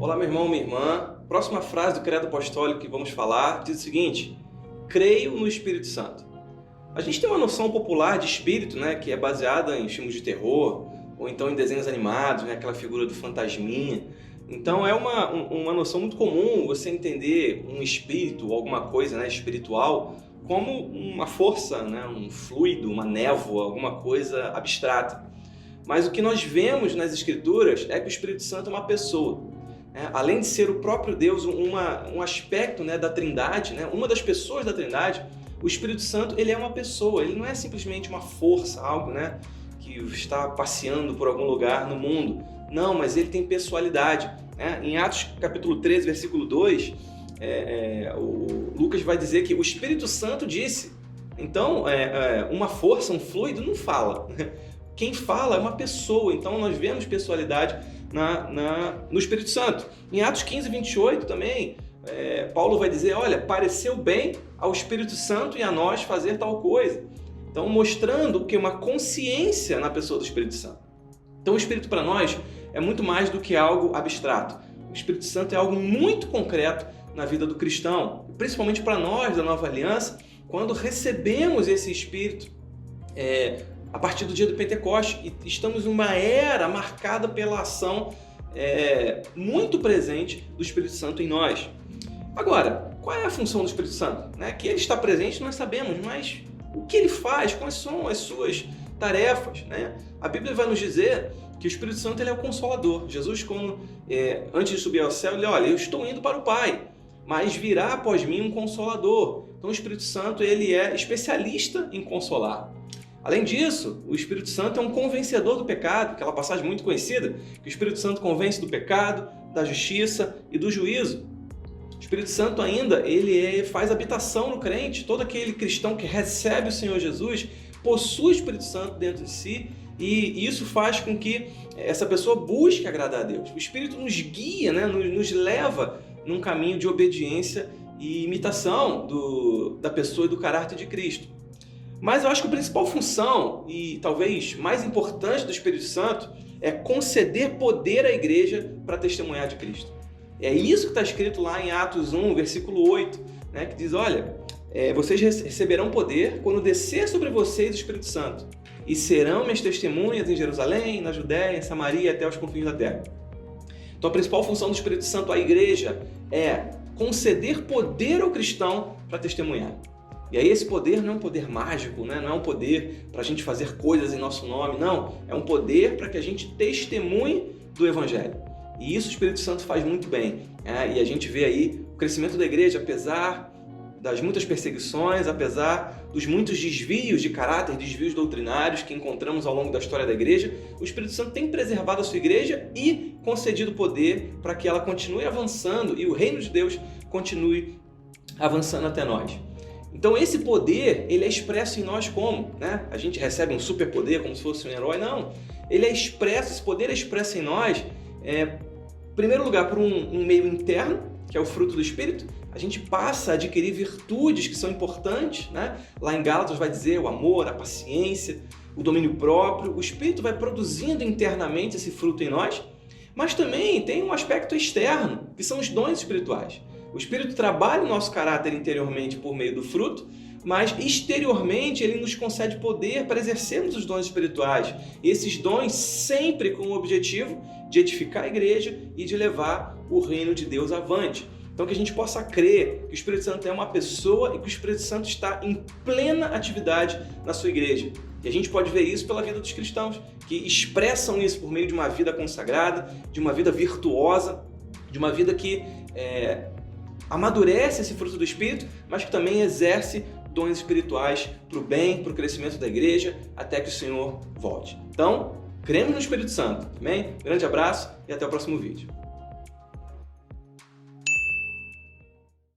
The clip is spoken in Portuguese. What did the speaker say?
Olá, meu irmão, minha irmã. Próxima frase do Credo Apostólico que vamos falar diz o seguinte: creio no Espírito Santo. A gente tem uma noção popular de espírito, né, que é baseada em filmes de terror ou então em desenhos animados, né, aquela figura do fantasminha. Então é uma noção muito comum você entender um espírito, alguma coisa, né, espiritual, como uma força, né, um fluido, uma névoa, alguma coisa abstrata. Mas o que nós vemos nas Escrituras é que o Espírito Santo é uma pessoa. Além de ser o próprio Deus, um aspecto, né, da Trindade, né, uma das pessoas da Trindade, o Espírito Santo ele é uma pessoa, ele não é simplesmente uma força, algo, né, que está passeando por algum lugar no mundo. Não, mas ele tem pessoalidade. Em Atos capítulo 13, versículo 2, o Lucas vai dizer que o Espírito Santo disse. Então, uma força, um fluido não fala. Quem fala é uma pessoa, então nós vemos pessoalidade no Espírito Santo. Em Atos 15, 28 também, Paulo vai dizer, olha, pareceu bem ao Espírito Santo e a nós fazer tal coisa. Então, mostrando que uma consciência na pessoa do Espírito Santo. Então, o Espírito para nós é muito mais do que algo abstrato. O Espírito Santo é algo muito concreto na vida do cristão, principalmente para nós da Nova Aliança, quando recebemos esse Espírito a partir do dia do Pentecostes, e estamos numa era marcada pela ação muito presente do Espírito Santo em nós. Agora, qual é a função do Espírito Santo? Que ele está presente nós sabemos, mas o que ele faz? Quais são as suas tarefas? A Bíblia vai nos dizer que o Espírito Santo ele é o Consolador. Jesus, antes de subir ao céu, ele olha, eu estou indo para o Pai, mas virá após mim um Consolador. Então o Espírito Santo ele é especialista em consolar. Além disso, o Espírito Santo é um convencedor do pecado, aquela passagem muito conhecida, que o Espírito Santo convence do pecado, da justiça e do juízo. O Espírito Santo ainda, ele faz habitação no crente. Todo aquele cristão que recebe o Senhor Jesus possui o Espírito Santo dentro de si e isso faz com que essa pessoa busque agradar a Deus. O Espírito nos guia, nos leva num caminho de obediência e imitação da pessoa e do caráter de Cristo. Mas eu acho que a principal função e talvez mais importante do Espírito Santo é conceder poder à igreja para testemunhar de Cristo. É isso que está escrito lá em Atos 1, versículo 8, que diz, olha, vocês receberão poder quando descer sobre vocês o Espírito Santo e serão minhas testemunhas em Jerusalém, na Judéia, em Samaria e até os confins da terra. Então a principal função do Espírito Santo à igreja é conceder poder ao cristão para testemunhar. E aí esse poder não é um poder mágico, não é um poder para a gente fazer coisas em nosso nome, não. É um poder para que a gente testemunhe do Evangelho. E isso o Espírito Santo faz muito bem. E a gente vê aí o crescimento da igreja, apesar das muitas perseguições, apesar dos muitos desvios de caráter, desvios doutrinários que encontramos ao longo da história da igreja, o Espírito Santo tem preservado a sua igreja e concedido poder para que ela continue avançando e o reino de Deus continue avançando até nós. Então esse poder, ele é expresso em nós como? A gente recebe um superpoder como se fosse um herói? Não. Esse poder é expresso em nós, em primeiro lugar, por um meio interno, que é o fruto do Espírito. A gente passa a adquirir virtudes que são importantes. Lá em Gálatas vai dizer o amor, a paciência, o domínio próprio. O Espírito vai produzindo internamente esse fruto em nós. Mas também tem um aspecto externo, que são os dons espirituais. O Espírito trabalha o nosso caráter interiormente por meio do fruto, mas exteriormente ele nos concede poder para exercermos os dons espirituais. E esses dons sempre com o objetivo de edificar a igreja e de levar o reino de Deus avante. Então que a gente possa crer que o Espírito Santo é uma pessoa e que o Espírito Santo está em plena atividade na sua igreja. E a gente pode ver isso pela vida dos cristãos, que expressam isso por meio de uma vida consagrada, de uma vida virtuosa, de uma vida que amadurece esse fruto do Espírito, mas que também exerce dons espirituais para o bem, para o crescimento da igreja, até que o Senhor volte. Então, cremos no Espírito Santo. Amém? Grande abraço e até o próximo vídeo.